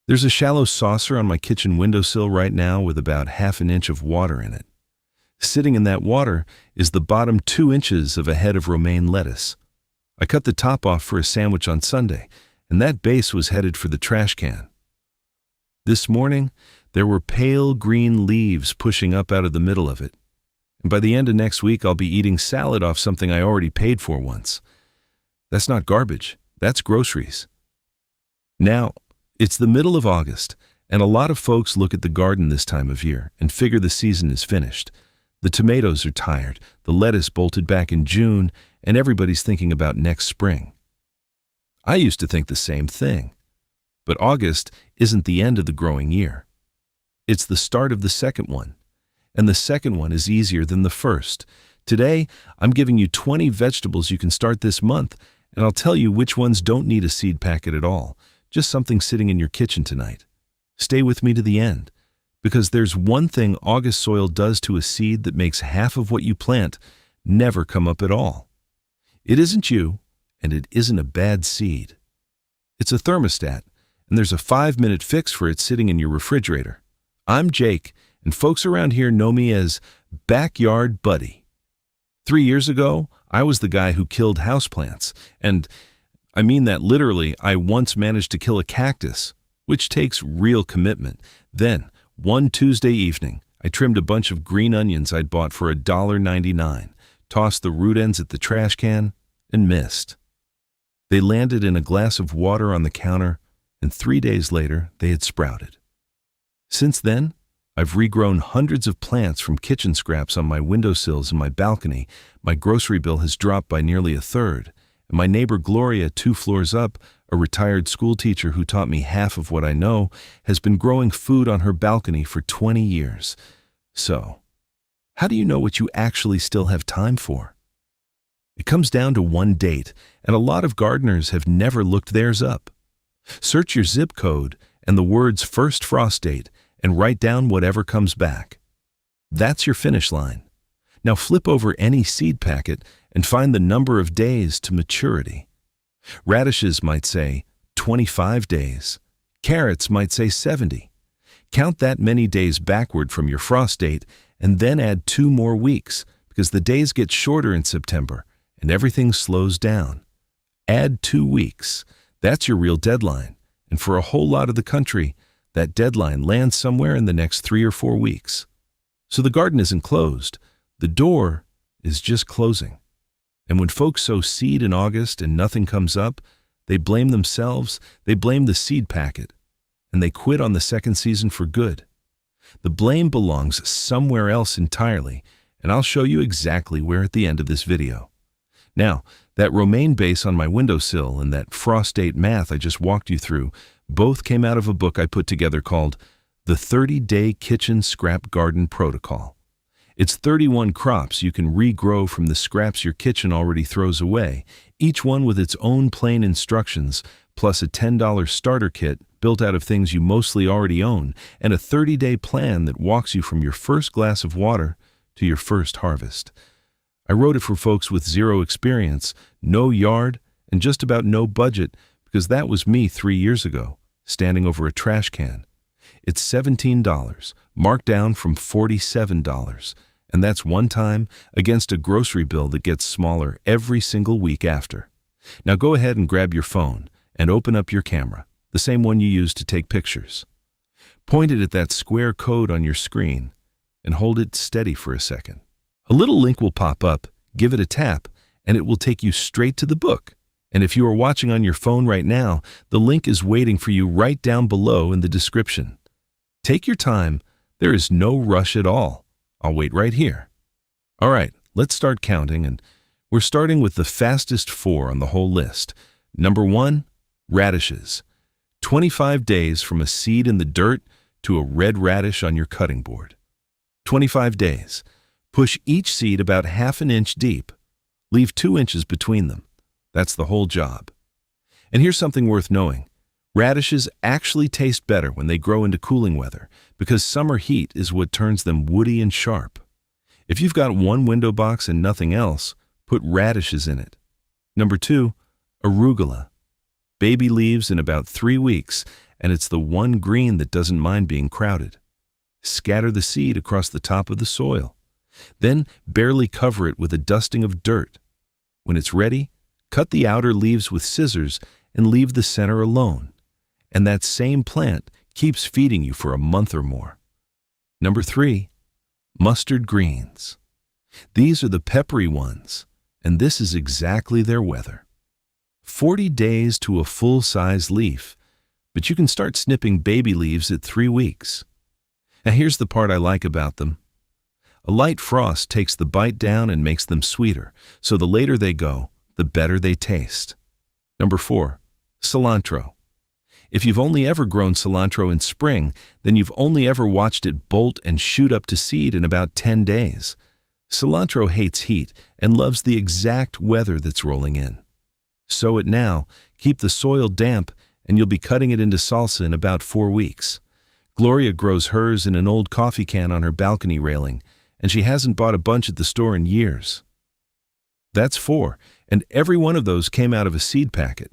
There's a shallow saucer on my kitchen windowsill right now with about half an inch of water in it. Sitting in that water is the bottom 2 inches of a head of romaine lettuce. I cut the top off for a sandwich on Sunday, and that base was headed for the trash can. This morning, there were pale green leaves pushing up out of the middle of it. And by the end of next week, I'll be eating salad off something I already paid for once. That's not garbage. That's groceries. Now, it's the middle of August, and a lot of folks look at the garden this time of year and figure the season is finished. The tomatoes are tired, the lettuce bolted back in June, and everybody's thinking about next spring. I used to think the same thing. But August isn't the end of the growing year. It's the start of the second one. And the second one is easier than the first. Today, I'm giving you 20 vegetables you can start this month, and I'll tell you which ones don't need a seed packet at all, just something sitting in your kitchen tonight. Stay with me to the end, because there's one thing August soil does to a seed that makes half of what you plant never come up at all. It isn't you, and it isn't a bad seed. It's a thermostat, and there's a 5-minute fix for it sitting in your refrigerator. I'm Jake, and folks around here know me as Backyard Buddy. 3 years ago, I was the guy who killed houseplants, and I mean that literally. I once managed to kill a cactus, which takes real commitment. Then, one Tuesday evening, I trimmed a bunch of green onions I'd bought for $1.99, tossed the root ends at the trash can, and missed. They landed in a glass of water on the counter, and 3 days later, they had sprouted. Since then, I've regrown hundreds of plants from kitchen scraps on my windowsills and my balcony. My grocery bill has dropped by nearly a third, and my neighbor Gloria, 2 floors up, a retired school teacher who taught me half of what I know, has been growing food on her balcony for 20 years. So, how do you know what you actually still have time for? It comes down to one date, and a lot of gardeners have never looked theirs up. Search your zip code and the words first frost date and write down whatever comes back. That's your finish line. Now flip over any seed packet and find the number of days to maturity. Radishes might say 25 days. Carrots might say 70. Count that many days backward from your frost date and then add 2 more weeks, because the days get shorter in September and everything slows down. Add 2 weeks. That's your real deadline. And for a whole lot of the country, that deadline lands somewhere in the next 3 or 4 weeks. So the garden isn't closed. The door is just closing. And when folks sow seed in August and nothing comes up, they blame themselves, they blame the seed packet, and they quit on the second season for good. The blame belongs somewhere else entirely, and I'll show you exactly where at the end of this video. Now, that romaine base on my windowsill and that frost date math I just walked you through both came out of a book I put together called The 30-Day Kitchen Scrap Garden Protocol. It's 31 crops you can regrow from the scraps your kitchen already throws away, each one with its own plain instructions, plus a $10 starter kit built out of things you mostly already own, and a 30-day plan that walks you from your first glass of water to your first harvest. I wrote it for folks with 0 experience, no yard, and just about no budget, because that was me 3 years ago, standing over a trash can. It's $17, marked down from $47, and that's one time against a grocery bill that gets smaller every single week after. Now go ahead and grab your phone and open up your camera, the same one you use to take pictures. Point it at that square code on your screen and hold it steady for a second. A little link will pop up, give it a tap, and it will take you straight to the book. And if you are watching on your phone right now, the link is waiting for you right down below in the description. Take your time. There is no rush at all. I'll wait right here. All right, let's start counting, and we're starting with the fastest 4 on the whole list. Number 1, radishes. 25 days from a seed in the dirt to a red radish on your cutting board. 25 days. Push each seed about half an inch deep. Leave 2 inches between them. That's the whole job. And here's something worth knowing. Radishes actually taste better when they grow into cooling weather, because summer heat is what turns them woody and sharp. If you've got one window box and nothing else, put radishes in it. Number 2, arugula. Baby leaves in about 3 weeks. and it's the one green that doesn't mind being crowded. Scatter the seed across the top of the soil. Then barely cover it with a dusting of dirt. When it's ready, cut the outer leaves with scissors and leave the center alone. And that same plant keeps feeding you for a month or more. Number 3, mustard greens. These are the peppery ones, and this is exactly their weather. 40 days to a full-size leaf, but you can start snipping baby leaves at 3 weeks. Now here's the part I like about them. A light frost takes the bite down and makes them sweeter, so the later they go, the better they taste. Number 4, cilantro. If you've only ever grown cilantro in spring, then you've only ever watched it bolt and shoot up to seed in about 10 days. Cilantro hates heat and loves the exact weather that's rolling in. Sow it now, keep the soil damp, and you'll be cutting it into salsa in about 4 weeks. Gloria grows hers in an old coffee can on her balcony railing, and she hasn't bought a bunch at the store in years. That's 4, and every one of those came out of a seed packet.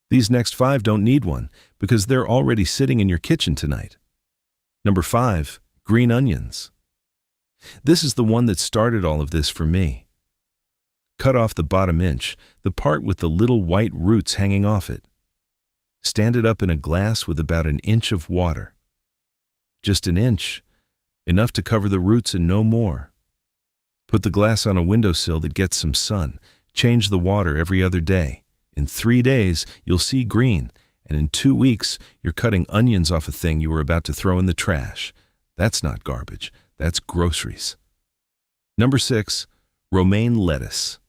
These next 5 don't need one, because they're already sitting in your kitchen tonight. Number 5, green onions. This is the one that started all of this for me. Cut off the bottom inch, the part with the little white roots hanging off it. Stand it up in a glass with about an inch of water. Just an inch, enough to cover the roots and no more. Put the glass on a windowsill that gets some sun. Change the water every other day. In 3 days, you'll see green, and in 2 weeks, you're cutting onions off a thing you were about to throw in the trash. That's not garbage, that's groceries. Number 6, romaine lettuce.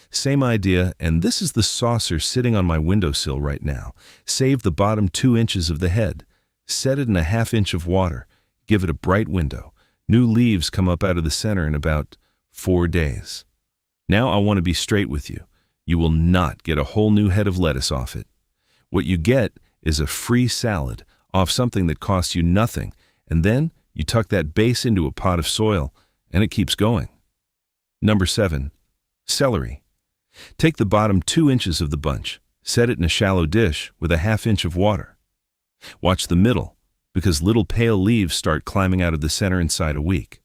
Same idea, and this is the saucer sitting on my windowsill right now. Save the bottom 2 inches of the head. Set it in a ½ inch of water. Give it a bright window. New leaves come up out of the center in about 4 days. Now I want to be straight with you. You will not get a whole new head of lettuce off it. What you get is a free salad off something that costs you nothing, and then you tuck that base into a pot of soil, and it keeps going. Number 7, celery. Take the bottom 2 inches of the bunch, set it in a shallow dish with a ½ inch of water. Watch the middle, because little pale leaves start climbing out of the center inside a week.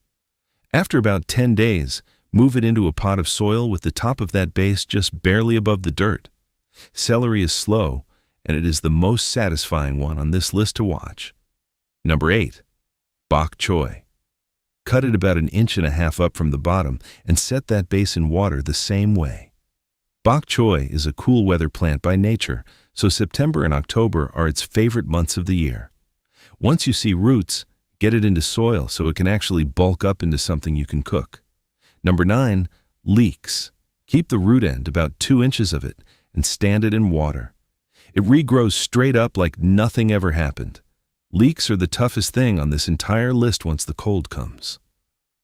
After about 10 days, move it into a pot of soil with the top of that base just barely above the dirt. Celery is slow, and it is the most satisfying one on this list to watch. Number 8, bok choy. Cut it about 1.5 inches up from the bottom and set that base in water the same way. Bok choy is a cool weather plant by nature, so September and October are its favorite months of the year. Once you see roots, get it into soil so it can actually bulk up into something you can cook. Number 9, leeks. Keep the root end about 2 inches of it and stand it in water. It regrows straight up like nothing ever happened. Leeks are the toughest thing on this entire list once the cold comes.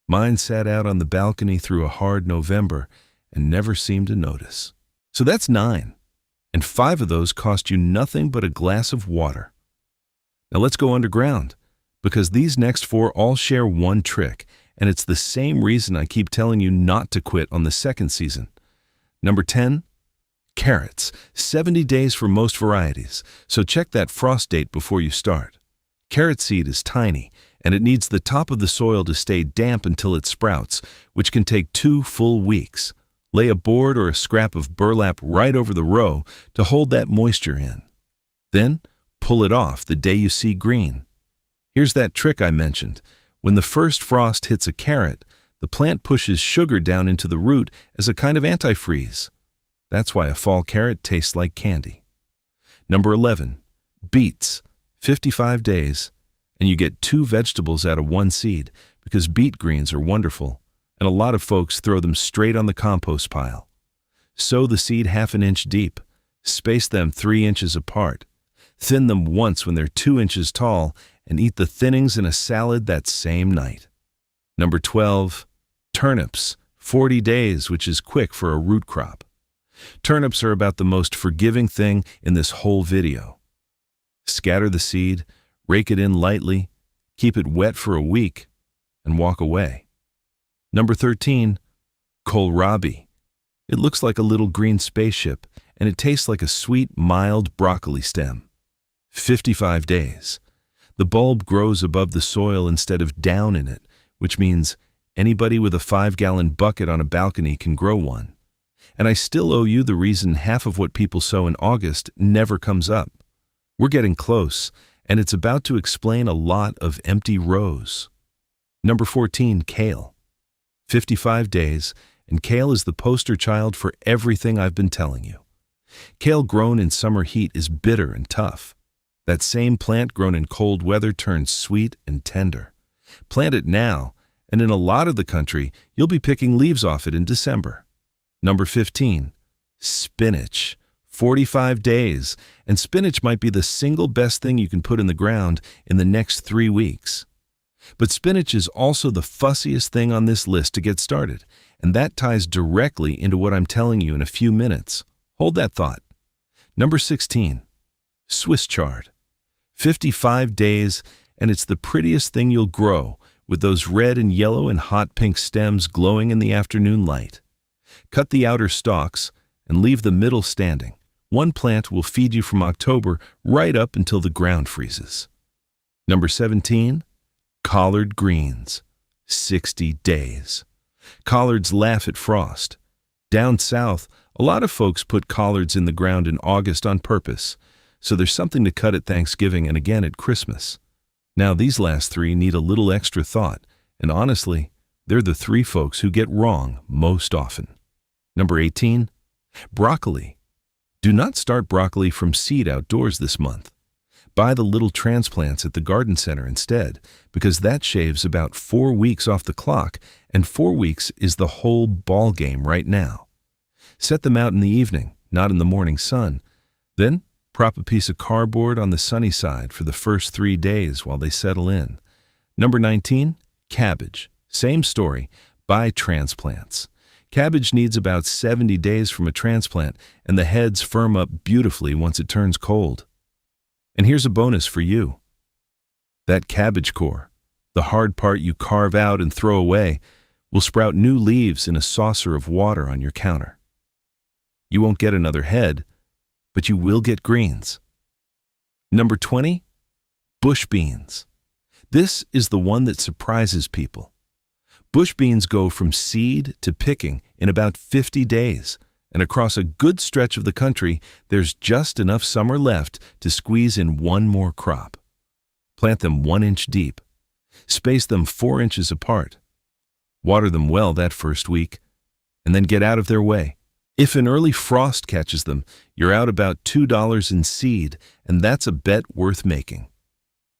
Mine sat out on the balcony through a hard November and never seemed to notice. So that's 9, and 5 of those cost you nothing but a glass of water. Now let's go underground, because these next 4 all share one trick, and it's the same reason I keep telling you not to quit on the second season. Number 10, carrots. 70 days for most varieties, so check that frost date before you start. Carrot seed is tiny, and it needs the top of the soil to stay damp until it sprouts, which can take 2 full weeks. Lay a board or a scrap of burlap right over the row to hold that moisture in. Then, pull it off the day you see green. Here's that trick I mentioned. When the first frost hits a carrot, the plant pushes sugar down into the root as a kind of antifreeze. That's why a fall carrot tastes like candy. Number 11, beets. 55 days, and you get 2 vegetables out of 1 seed, because beet greens are wonderful, and a lot of folks throw them straight on the compost pile. Sow the seed ½ an inch deep. Space them 3 inches apart. Thin them once when they're 2 inches tall, and eat the thinnings in a salad that same night. Number 12, turnips. 40 days, which is quick for a root crop. Turnips are about the most forgiving thing in this whole video. Scatter the seed, rake it in lightly, keep it wet for a week, and walk away. Number 13, kohlrabi. It looks like a little green spaceship, and it tastes like a sweet, mild broccoli stem. 55 days. The bulb grows above the soil instead of down in it, which means anybody with a 5-gallon bucket on a balcony can grow one. And I still owe you the reason half of what people sow in August never comes up. We're getting close, and it's about to explain a lot of empty rows. Number 14, kale. 55 days, and kale is the poster child for everything I've been telling you. Kale grown in summer heat is bitter and tough. That same plant grown in cold weather turns sweet and tender. Plant it now, and in a lot of the country, you'll be picking leaves off it in December. Number 15, spinach. 45 days, and spinach might be the single best thing you can put in the ground in the next 3 weeks. But spinach is also the fussiest thing on this list to get started, and that ties directly into what I'm telling you in a few minutes. Hold that thought. Number 16, Swiss chard. 55 days, and it's the prettiest thing you'll grow, with those red and yellow and hot pink stems glowing in the afternoon light. Cut the outer stalks and leave the middle standing. One plant will feed you from October right up until the ground freezes. Number 17, collard greens. 60 days. Collards laugh at frost. Down south, a lot of folks put collards in the ground in August on purpose, so there's something to cut at Thanksgiving and again at Christmas. Now, these last 3 need a little extra thought, and honestly, they're the 3 folks who get wrong most often. Number 18, broccoli. Do not start broccoli from seed outdoors this month. Buy the little transplants at the garden center instead, because that shaves about 4 weeks off the clock, and 4 weeks is the whole ball game right now. Set them out in the evening, not in the morning sun. Then, prop a piece of cardboard on the sunny side for the first 3 days while they settle in. Number 19, cabbage. Same story. Buy transplants. Cabbage needs about 70 days from a transplant, and the heads firm up beautifully once it turns cold. And here's a bonus for you. That cabbage core, the hard part you carve out and throw away, will sprout new leaves in a saucer of water on your counter. You won't get another head, but you will get greens. Number 20, bush beans. This is the one that surprises people. Bush beans go from seed to picking in about 50 days, and across a good stretch of the country, there's just enough summer left to squeeze in one more crop. Plant them 1 inch deep. Space them 4 inches apart. Water them well that first week, and then get out of their way. If an early frost catches them, you're out about $2 in seed, and that's a bet worth making.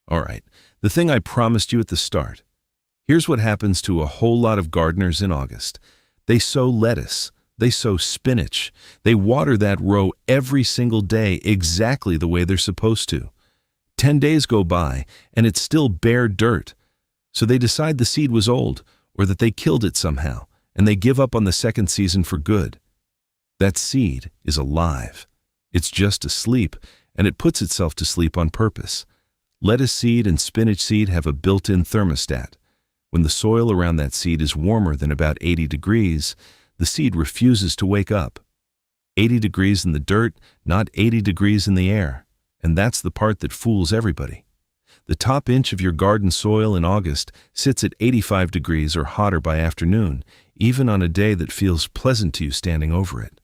All right, the thing I promised you at the start. Here's what happens to a whole lot of gardeners in August. They sow lettuce. They sow spinach. They water that row every single day exactly the way they're supposed to. 10 days go by, and it's still bare dirt. So they decide the seed was old, or that they killed it somehow, and they give up on the second season for good. That seed is alive. It's just asleep, and it puts itself to sleep on purpose. Lettuce seed and spinach seed have a built-in thermostat. When the soil around that seed is warmer than about 80 degrees, the seed refuses to wake up. 80 degrees in the dirt, not 80 degrees in the air. And that's the part that fools everybody. The top inch of your garden soil in August sits at 85 degrees or hotter by afternoon, even on a day that feels pleasant to you standing over it.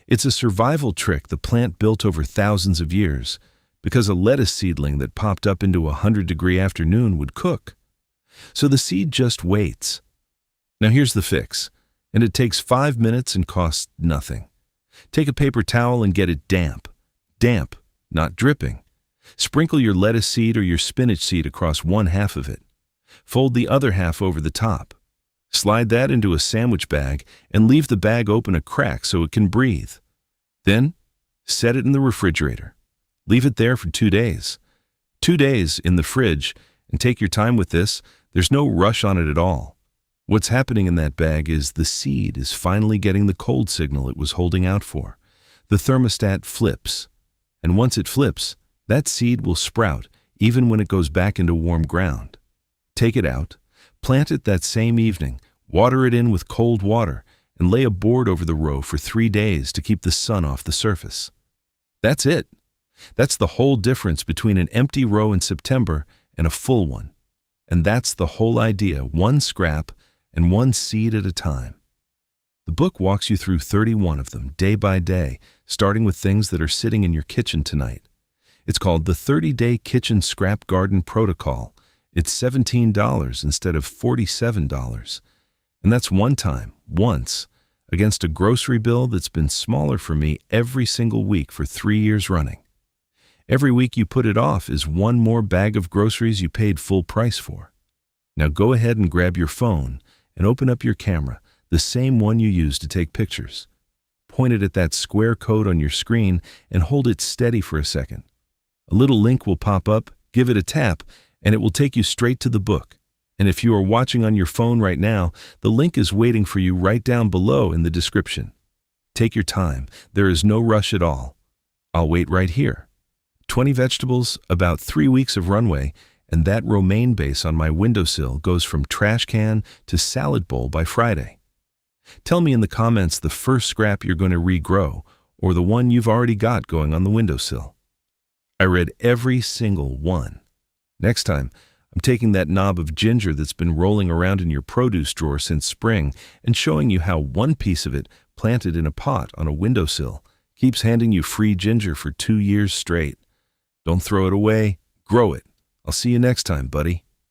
It's a survival trick the plant built over thousands of years, because a lettuce seedling that popped up into a 100-degree afternoon would cook. So the seed just waits. Now here's the fix, and it takes 5 minutes and costs nothing. Take a paper towel and get it damp. Damp, not dripping. Sprinkle your lettuce seed or your spinach seed across one half of it. Fold the other half over the top. Slide that into a sandwich bag and leave the bag open a crack so it can breathe. Then, set it in the refrigerator. Leave it there for 2 days. 2 days in the fridge, and take your time with this. There's no rush on it at all. What's happening in that bag is the seed is finally getting the cold signal it was holding out for. The thermostat flips, and once it flips, that seed will sprout even when it goes back into warm ground. Take it out, plant it that same evening, water it in with cold water, and lay a board over the row for 3 days to keep the sun off the surface. That's it. That's the whole difference between an empty row in September and a full one. And that's the whole idea, one scrap and one seed at a time. The book walks you through 31 of them, day by day, starting with things that are sitting in your kitchen tonight. It's called the 30-Day Kitchen Scrap Garden Protocol. It's $17 instead of $47. And that's one time, once, against a grocery bill that's been smaller for me every single week for 3 years running. Every week you put it off is one more bag of groceries you paid full price for. Now go ahead and grab your phone and open up your camera, the same one you use to take pictures. Point it at that square code on your screen and hold it steady for a second. A little link will pop up, give it a tap, and it will take you straight to the book. And if you are watching on your phone right now, the link is waiting for you right down below in the description. Take your time. There is no rush at all. I'll wait right here. 20 vegetables, about 3 weeks of runway, and that romaine base on my windowsill goes from trash can to salad bowl by Friday. Tell me in the comments the first scrap you're going to regrow, or the one you've already got going on the windowsill. I read every single one. Next time, I'm taking that knob of ginger that's been rolling around in your produce drawer since spring and showing you how one piece of it, planted in a pot on a windowsill, keeps handing you free ginger for 2 years straight. Don't throw it away, grow it. I'll see you next time, buddy.